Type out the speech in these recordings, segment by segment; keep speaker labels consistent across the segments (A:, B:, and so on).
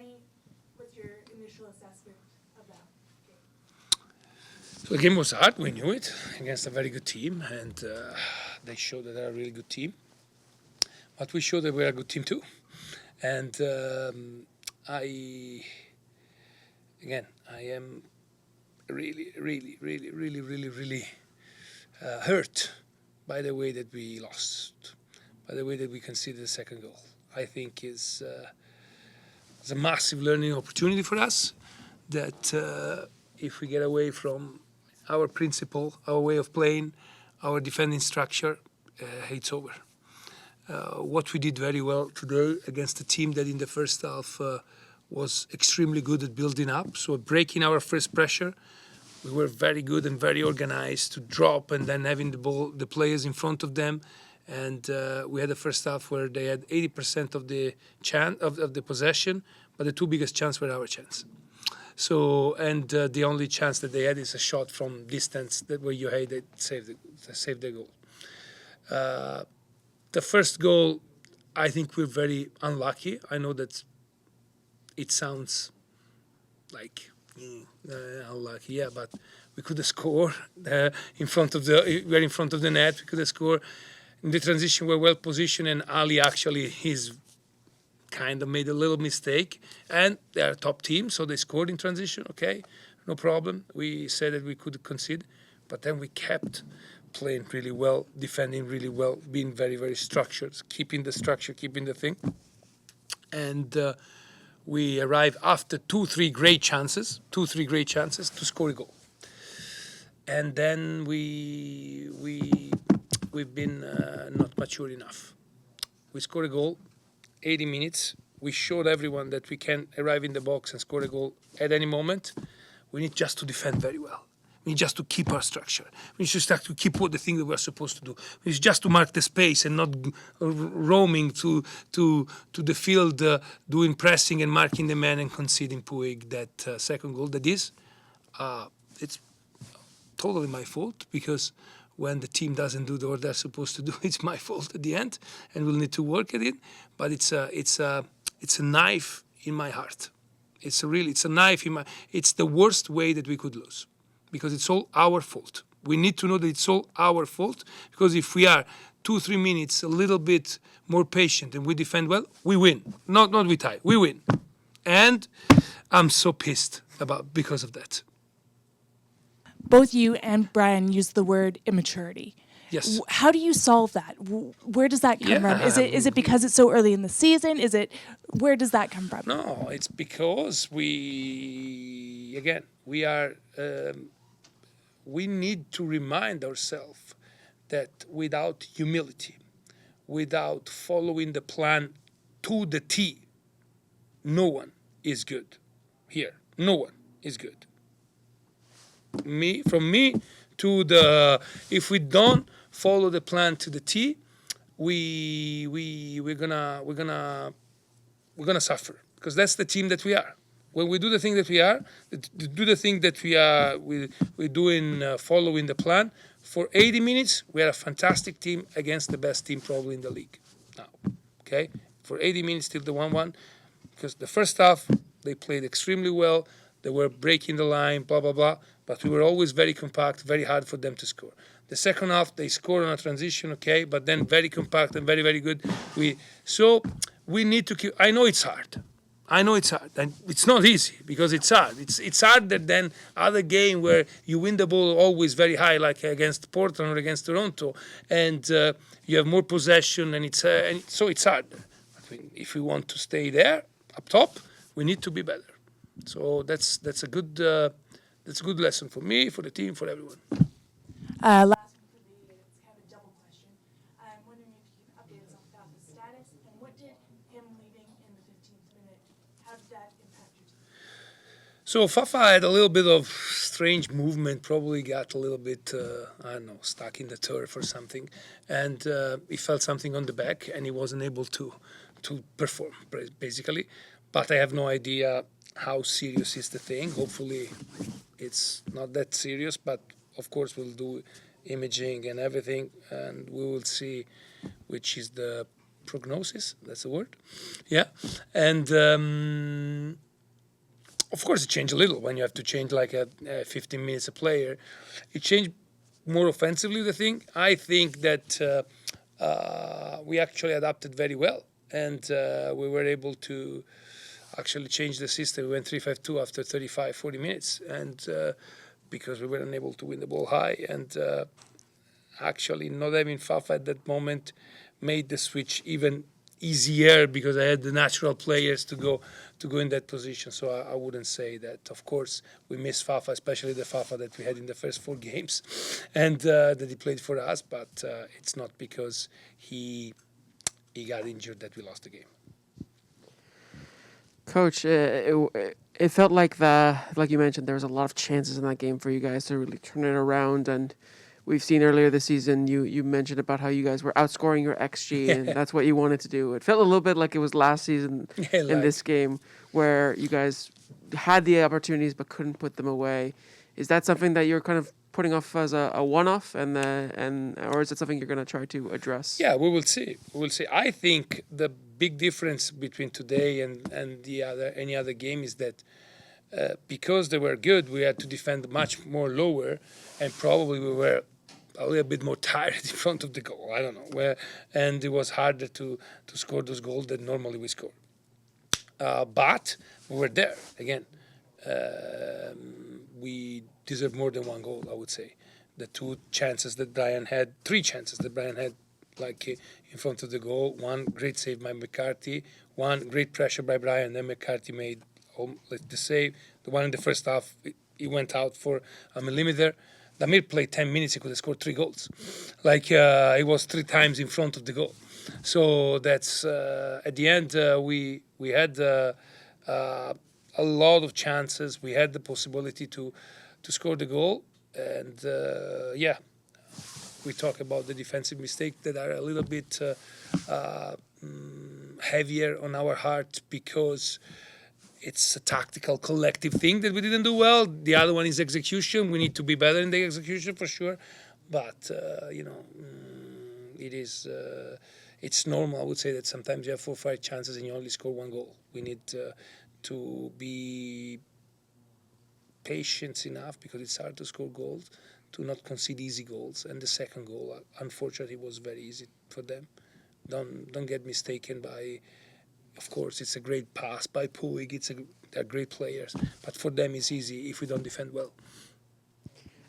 A: Vanni, what's your initial assessment of that game?
B: So the game was hard. We knew it against a very good team, and they showed that they're a really good team. But we showed that we're a good team too. And I am really hurt by the way that we lost, by the way that we conceded the second goal. I think it's a massive learning opportunity for us that if we get away from our principle, our way of playing, our defending structure, it's over. What we did very well today against a team that in the first half was extremely good at building up, so breaking our first pressure. We were very good and very organized to drop and then having the players in front of them. And we had the first half where they had 80% of the of the possession, but the two biggest chances were our chance. So the only chance that they had is a shot from distance that where you had that saved the goal. The first goal, I think we're very unlucky. I know that it sounds like unlucky, yeah, but we could have scored in front of the net. We could have scored. In the transition, we're well positioned, and Ali actually he's kind of made a little mistake. And they're a top team, so they scored in transition. Okay, no problem. We said that we could concede, but then we kept playing really well, defending really well, being very, very structured, keeping the structure, keeping the thing. And we arrived after 2-3 great chances to score a goal. And then we've been not mature enough. We scored a goal, 80 minutes. We showed everyone that we can arrive in the box and score a goal at any moment. We need just to defend very well. We need just to keep our structure. We need just to keep what the thing that we're supposed to do. We need just to mark the space and not roaming to the field, doing pressing and marking the man and conceding Puig that second goal. That is, it's totally my fault because when the team doesn't do what they're supposed to do, it's my fault at the end, and we'll need to work at it. But it's a knife in my heart. It's a knife in my. It's the worst way that we could lose. Because it's all our fault. We need to know that it's all our fault, because if we are 2-3 minutes a little bit more patient and we defend well, we win. Not we tie, we win. And I'm so pissed because of that.
A: Both you and Brian used the word immaturity.
B: Yes.
A: How do you solve that? Where does that come from? Is it because it's so early in the season? Where does that come from?
B: No, it's because we need to remind ourselves that without humility, without following the plan to the T, no one is good here. No one is good. From me to if we don't follow the plan to the T, we're gonna suffer, because that's the team that we are. When we do the thing that we are, we're doing following the plan. For 80 minutes, we are a fantastic team against the best team probably in the league now. Okay, for 80 minutes till the 1-1, because the first half they played extremely well. They were breaking the line, blah blah blah. But we were always very compact, very hard for them to score. The second half they scored on a transition, okay, but then very compact and very very good. We need to keep. I know it's hard, and it's not easy because it's hard. It's harder than other game where you win the ball always very high, like against Portland or against Toronto, and you have more possession, and so it's hard. If we want to stay there up top, we need to be better. So that's a good lesson for me, for the team, for everyone.
A: Last one for me, it's kind of a double question. I'm wondering if you can update us on Fafa's status, and what did him leaving in the 15th minute, how did that impact your team?
B: So Fafa had a little bit of strange movement, probably got a little bit, stuck in the turf or something, and he felt something on the back, and he wasn't able to perform, basically. But I have no idea how serious is the thing. Hopefully it's not that serious, but of course we'll do imaging and everything, and we will see which is the prognosis. That's the word. Yeah. And of course, it changed a little when you have to change like a 15 minutes a player. It changed more offensively. The thing I think that we actually adapted very well, and we were able to actually change the system. We went 3-5-2 after 35, 40 minutes, and because we were unable to win the ball high, and actually not having Fafa at that moment made the switch even easier because I had the natural players to go in that position. So I wouldn't say that. Of course, we miss Fafa, especially the Fafa that we had in the first 4 games, and that he played for us. But it's not because he got injured that we lost the game.
C: Coach, it felt like like you mentioned, there was a lot of chances in that game for you guys to really turn it around. And we've seen earlier this season, you mentioned about how you guys were outscoring your XG, and that's what you wanted to do. It felt a little bit like it was last season in this game where you guys had the opportunities but couldn't put them away. Is that something that you're kind of putting off as a one-off, and or is it something you're going to try to address?
B: Yeah, we will see. We will see. I think the big difference between today and any other game is that because they were good, we had to defend much more lower, and probably we were a little bit more tired in front of the goal. I don't know and it was harder to score those goals that normally we score. But we were there again. We deserve more than 1 goal, I would say. The 2 chances that Brian had, 3 chances that Brian had, like in front of the goal. 1 great save by McCarthy, 1 great pressure by Brian, then McCarthy made the save. The one in the first half, he went out for a millimeter. Damir played 10 minutes, he could have scored 3 goals. He was 3 times in front of the goal. So that's, at the end, we had a lot of chances. We had the possibility to score the goal. And, we talk about the defensive mistakes that are a little bit heavier on our heart because it's a tactical collective thing that we didn't do well. The other one is execution. We need to be better in the execution for sure. But, it is... it's normal, I would say, that sometimes you have 4 or 5 chances and you only score 1 goal. We need to be patient enough because it's hard to score goals, to not concede easy goals. And the second goal, unfortunately, was very easy for them. Don't get mistaken by... Of course, it's a great pass by Puig. They're great players. But for them, it's easy if we don't defend well.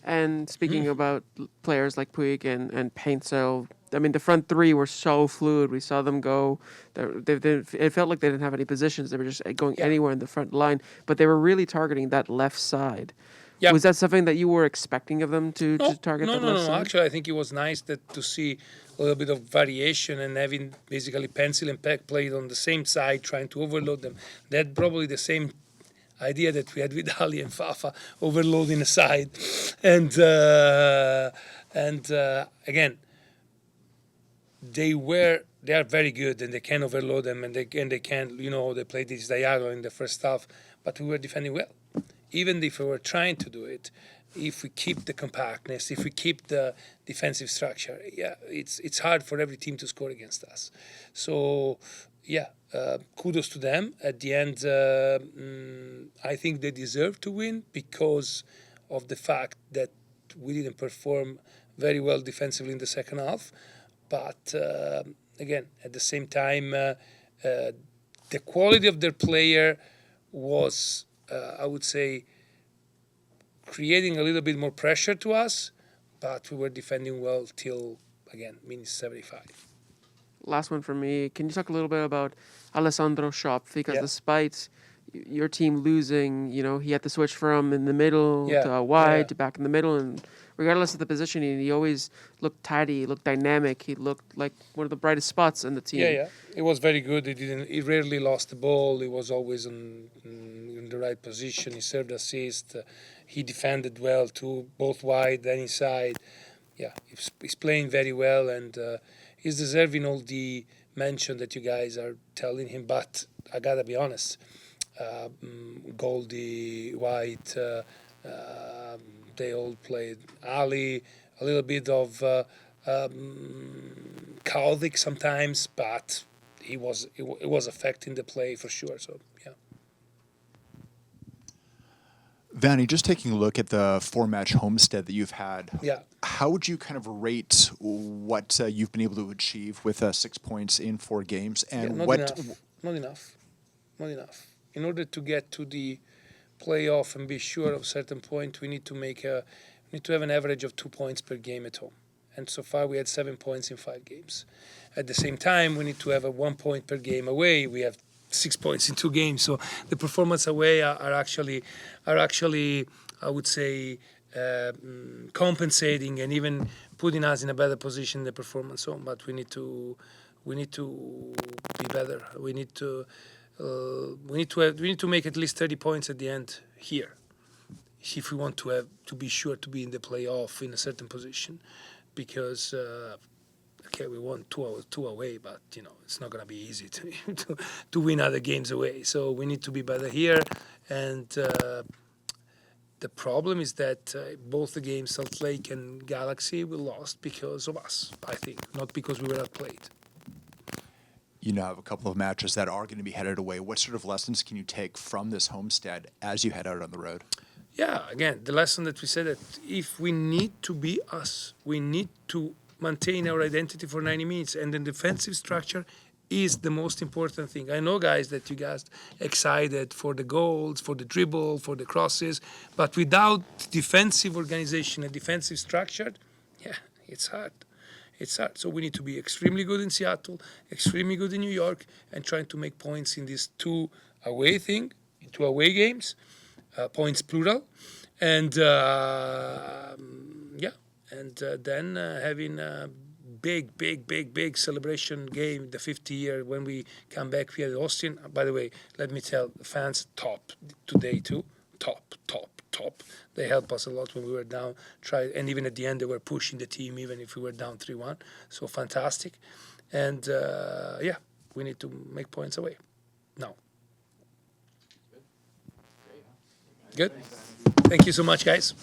C: And speaking about players like Puig and Paintsel, I mean, the front 3 were so fluid. We saw them go. It felt like they didn't have any positions. They were just going anywhere in the front line. But they were really targeting that left side. Yeah. Was that something that you were expecting of them to target that left side?
B: No. Actually, I think it was nice to see a little bit of variation and having basically Pencil and Peck played on the same side, trying to overload them. They had probably the same idea that we had with Ali and Fafa, overloading the side. And again, they are very good and they can overload them and they can, they played this diagonal in the first half, but we were defending well. Even if we were trying to do it, if we keep the compactness, if we keep the defensive structure, it's hard for every team to score against us. So, kudos to them. At the end, I think they deserve to win because of the fact that we didn't perform very well defensively in the second half. But again, at the same time, the quality of their player was, I would say, creating a little bit more pressure to us, but we were defending well till, again, minute 75.
C: Last one for me. Can you talk a little bit about Alessandro Schopp? Because despite your team losing, he had to switch from in the middle to wide to back in the middle, and regardless of the positioning, he always looked tidy, he looked dynamic, he looked like one of the brightest spots in the team.
B: Yeah. It was very good. He rarely lost the ball. He was always in the right position. He served assist. He defended well too, both wide and inside. Yeah, he's playing very well, and he's deserving all the mention that you guys are telling him. But I gotta be honest, Goldie, White, they all played. Ali, a little bit of chaotic sometimes, but it was affecting the play for sure. So yeah.
D: Vanni, just taking a look at the 4-match homestead that you've had,
B: Yeah.
D: how would you kind of rate what you've been able to achieve with 6 points in 4 games?
B: Yeah,
D: And
B: not
D: what
B: enough. Not enough. Not enough. In order to get to the playoff and be sure of a certain point, we need to have an average of 2 points per game at home. And so far, we had 7 points in 5 games. At the same time, we need to have a 1 point per game away. We have 6 points in 2 games. So the performance away are actually, I would say, compensating and even putting us in a better position in the performance home. But we need to be better. We need to make at least 30 points at the end here, if we want to be sure to be in the playoff in a certain position. Because okay, we won 2 away, but it's not gonna be easy to win other games away. So we need to be better here. And the problem is that both the games, Salt Lake and Galaxy, we lost because of us. I think, not because we were outplayed.
D: you now have a couple of matches that are going to be headed away, what sort of lessons can you take from this homestead as you head out on the road?
B: Yeah, again, the lesson that we said that if we need to be us, we need to maintain our identity for 90 minutes, and the defensive structure is the most important thing. I know, guys, that you guys excited for the goals, for the dribble, for the crosses, but without defensive organization and defensive structure, yeah, it's hard. It's hard. So we need to be extremely good in Seattle, extremely good in New York, and trying to make points in these 2 away games. Points plural, and then having a big celebration game, the 50 year when we come back here at Austin. By the way, let me tell the fans, top today too, top. They help us a lot when we were down. And even at the end they were pushing the team even if we were down 3-1. So fantastic, and we need to make points away now. Good. Thank you so much, guys.